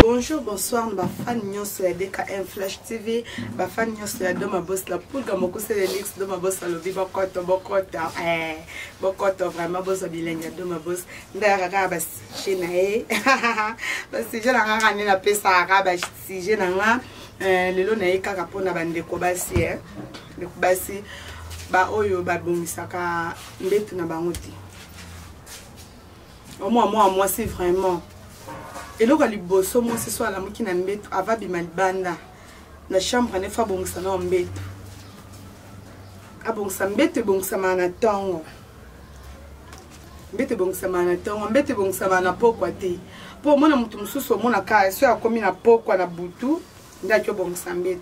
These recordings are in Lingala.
Bonjour, bonsoir, ma fan sur la DKM Flash TV, ma fan sur la Doma Boss, la poule comme beaucoup c'est l'élix, Doma Boss, le bibo bokoto, vraiment boss à bilingue, Doma Boss, d'ailleurs, bah, chez Nae, parce que j'ai la rare la paix, ça arabe, si j'ai la le lot nae, carapona, bande de kobasi, de kobasi, bah, oyo, bah, bon, ça ka, mbet na bangoti. Au moins, moi, c'est vraiment. Et là, il bosse, moi, ce soir, la mouki na mbeto, ava bimalbanda. La chambre, ne fa bon, ça n'a mbeto. Ah bon, ça mbete, bon, ça m'a n'attend. Mbete, bon, ça m'a n'attend. Mbete, bon, ça m'a n'attend, quoi, te. Pour moi, mon sous sur mon accueil, soit comme il a pas quoi, la boutou, d'accord, bon, ça mbeto.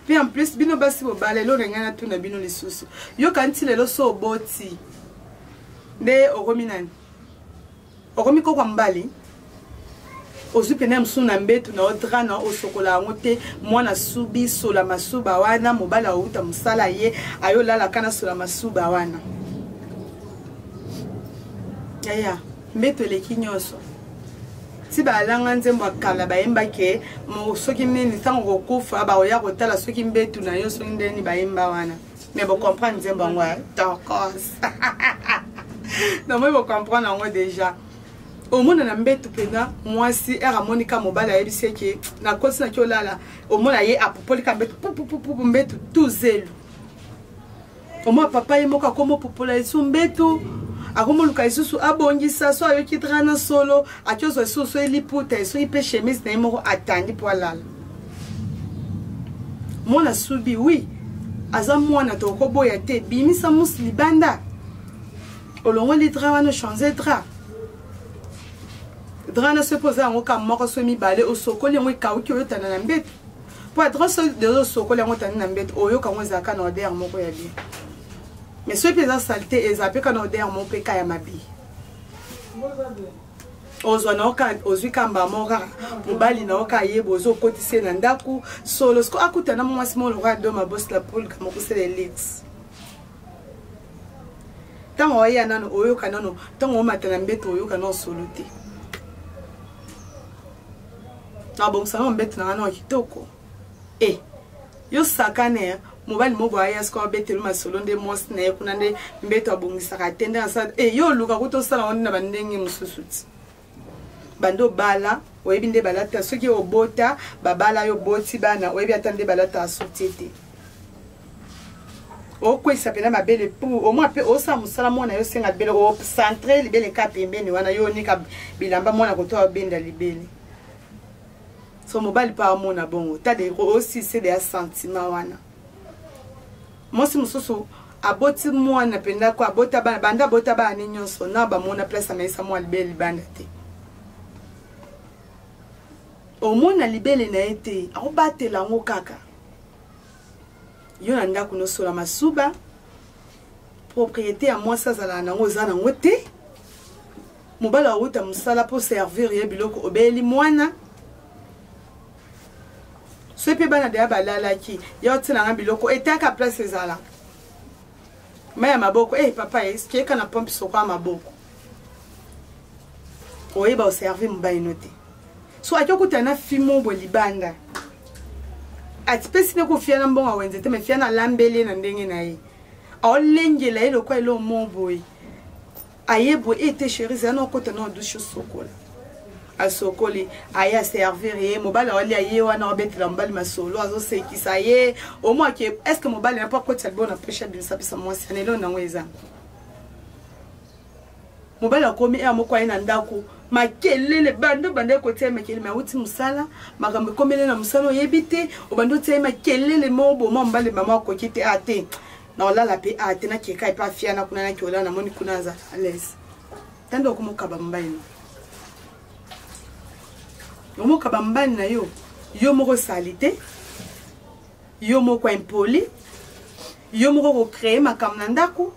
Puis en plus, bino basi, au balai, l'on a tout, na bino les sous. Yo, quand il est là, so, boti. De, au rominan. Au romiko, kwa mbali. Ozu penem suna mbetu na odra na osokola ngote mwana subi sola masuba wana mobala outa musala ye ayo lala kana sola masuba wana yaya mbetu leki nyoso ti ba langa nzembo akala ba yemba ke mo soki nini tango kokufa ba oya kotala soki mbetu na yo so ndeni ba yemba wana mais bon comprendre nzembo ngwa tokos non mais bon comprendre ngo déjà. Au monde na mbetu pena moi si era monika mobala yebise ke na kosi na kyolala au monde aye apopolika mbetu mbetu tout zelu au moins papa yemoka komo popola isu mbetu akomo luka isusu abongisa so ayo kitrana solo atyozo isusu eliputa so ipe chemise na imoko atandi po alala mona subi oui aza mwana to ko boya te bimisa musli banda olongo litra wana changer dra Drana se pose en aucun mort sur mi balai au sokoli en wika ou qui est un ambet. Pour être de sokoli en un ambet, au yo quand on a qu'un odeur mon bien. Mais ce qui est saleté est appelé qu'un odeur mon péka ya mabi. Ozonoka ozwikamba mora mobali na okaye bozo kotise na ndaku solo sko akuta na mwasi mo lora do ma boss la poule comme ko c'est les leaks. Tant oya nano oyo kanano tant o matana mbeto oyo kanano soluté. Na bon ça on bête na no kitoko eh yo sakane mobile mo boya sko bête lu masolo nde mos na kuna nde mbeto abongisa ka tenda sa eh yo luka kuto sala on na bandenge mususuti bando bala oyebi nde balata soki obota babala yo boti bana oyebi atande balata société o ko isapena mabele pour au moins pe o sa musala mona yo senga bele o centre libele ka pembeni wana yo nika bilamba mona ko to benda libele. Son mobile par mon abongo. T'as des aussi c'est des sentiments wana. Moi si musoso aboti moi na penda ko abota banda bota ba ni nyonso na ba mona place na isa mo libele banda te. Au mona libele na été a batela ngo kaka. Yo na ndako no sola masuba. Propriété à moi ça zala na ngo zana ngote. Mobala uta musala pour servir ye biloko obeli mwana. Ce qui est bien à balala qui y a aussi un biloko et t'as qu'à place ces ala. Mais ma boko eh papa est-ce qu'il y a qu'un pompe sur quoi ma boko. Oui bah servir mon bain noté. Soit tu écoutes un film au bolibanda. À t'espèce de confier un bon à Wednesday mais fier na lambelé na ndenge na yi. A olenge la le quoi le mon boy. Aye boy était chéri ça non côté non douche sokola. A sokoli aya servir et mobile oli aye wana obet lambali masolo azo se ki ça y au moins que est-ce que mobile n'a pas côté bon approche bien ça bisa moi c'est nelo na weza mobile akomi e amoko ina ndako makelele bando bande côté makelele ma uti musala makambe komele na musala yebite obando te makelele mobo mbale mama ko kite ate na ola la pe ate na keka e pa fiana kuna na kiola na moni kuna za à l'aise tando ko mokaba mbaino Yomo kabambani na yo moko salité yo moko impoli yo moko ko créer makamna ndako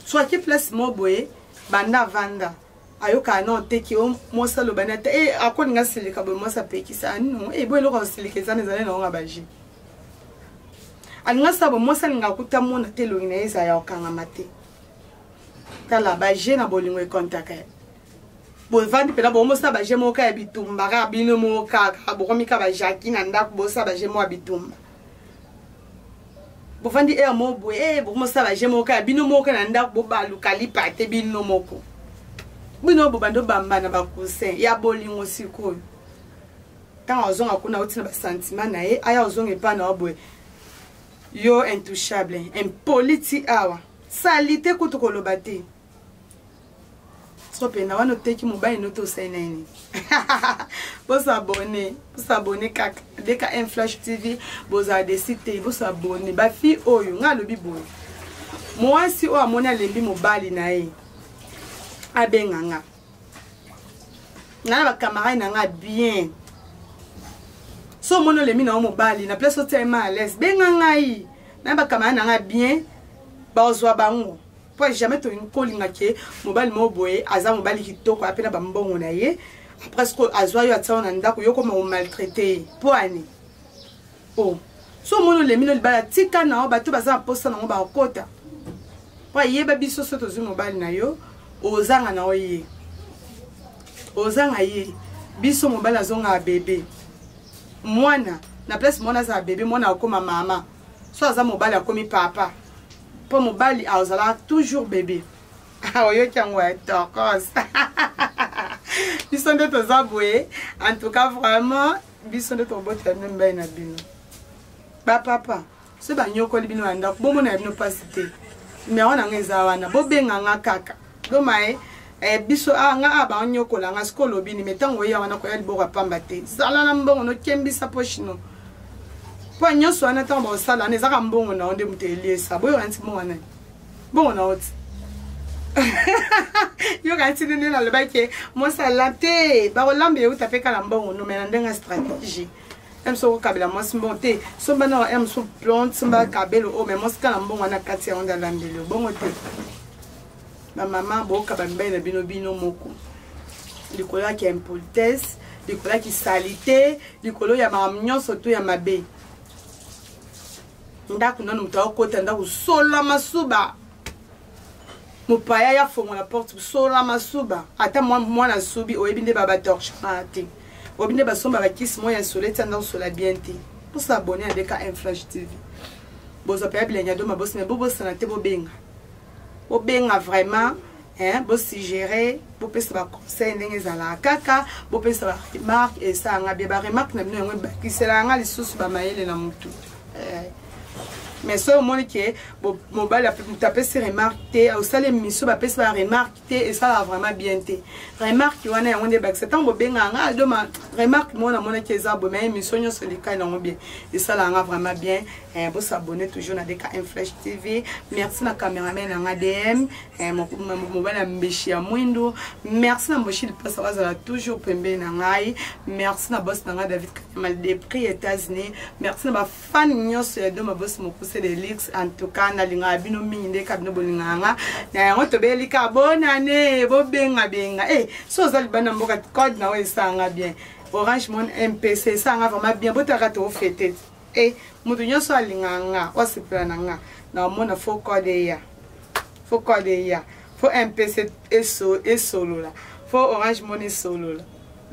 soit ki place mo boye banda vanda ayo ka no teki o mo salo banata e akoni nga silika bo mo sa pekisa no e boye lo ko silika zane zane na nga baji anga sabo mo sa nga kuta mona telo ina eza ya okanga mate tala baje na bolingo e contaka bovandi pela bomosa ba jemo ka bitumba ka bino mo ka bokomika ba jaki na ndako bosa ba jemo bitumba bovandi mo boye bomosa ba jemo ka bino mo ka na ndako bobalu kalipa te bino moko bino bobando bamba na ba cousin ya bolingo sikoyo tanga ozonga kuna utina ba sentiment na ye aya ozonga pa na boye yo intouchable impoliti awa salite kutukoloba te so pena wana teki mobile no to say nini Vos abonner kaka deka Flash TV boza desite vos abonner ba fi oyo nga lobi boy moi si o amona lembi mobile na ye abenganga na ba camarade na nga bien so mono lembi na mobile na place o tema à l'aise benganga yi na ba camarade na nga bien ba ozwa bango pour jamais to inkolinga ke mobile mo boye aza mobile kitoko apena ba mbongo na ye après ce que azwa yo atsaona ndako yo koma maltraiter pour ani oh so mono le mino libala tika na ba to baza posta na ba kota pa yeba biso so to zu mobile na yo ozanga na oye ozanga ye biso mobile azonga bébé mwana na place mwana za bébé mwana akoma mama so aza mobile akomi papa pour mobile azala toujours bébé oyo kyango tokos biso nde toza boye en tout cas vraiment biso nde tobota mbai na bino ba papa so banyokoli bino anda bomo na bino pasite mais wana ngeza wana bobenga nga kaka domae biso nga aba nyokola nga skolo bini metango ya wana ko ya liboka pamba te sala na mbongo no kembisa pochino po nyoso wana tango ba sala ne zaka mbongo na onde muteliesa boyo anti mo wana bongo na oti yo kanti nene na lebake mo sala te ba olambe yo tapeka la mbongo no mena ndenga stratégie emso kabela mo simbonte so bana emso plante simba kabelo o mais mo skala mbongo na kati ya onda lambelo bongo te ma maman boka bambela bino bino moko likola ki impolitesse likola ki salité likolo ya mamnyoso to ya mabe ndako nanu mutawakota ndako sola masuba mupaya ya fongo la porte sola masuba ata mwana subi oyebinde baba torche ati obinde basomba bakisi moya soleta ndako sola bien te pour s'abonner à Deka Flash TV bozo pa bilenya do mabosi me bobo sana te bobenga vraiment hein bo suggérer bo pesa ba conseil ndenge zala kaka bo pesa ba remarque et ça nga bien ba remarque na bino ngwe bakisela nga lisusu ba mayele na mutu mais so monique mobile taper ses remarques au salé miso ba pesa ba remarque et ça va vraiment bien te remarque wana ya onde bak setan bo benga nga do ma remarque mona monique za bo mais misonyo solika na ngo bien et ça la nga vraiment bien bo s'abonner toujours na Deka Flash TV merci na cameraman na DM mobile mbeshi ya mwindo merci na mboshi pasa waza toujours pembe na ngai merci na boss na nga David Kamal des prix États-Unis merci na ba fan nyos ya do ma boss mo c'est des leaks en tout cas na linga bino minde kabino bolinganga na yango to belika bonne année bo benga so za libana mboka code na we sanga bien Orange Mon MPC sanga vraiment bien botaka to fete mutu nyoso alinganga wasipana nga na mona fo code ya fo MPC solo la fo Orange Money solo la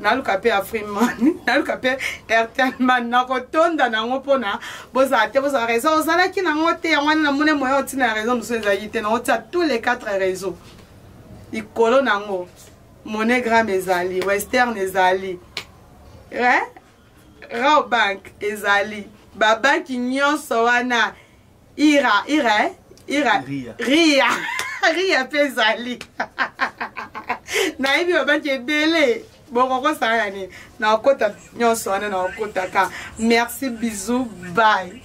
naluka pe Afriman naluka pe Airtel man na kotonda na ngopona boza raison ozala ki na ngote ya wana mone moyo tina raison muso ezayite na ota tous les 4 réseaux ikolo nango Money Gram ezali Western ezali Raw Bank ezali ba bank nyonso wana Ria pe ezali na ibi ba bank ebele bon ça na kota nyonso wana na kota ka merci bisous bye.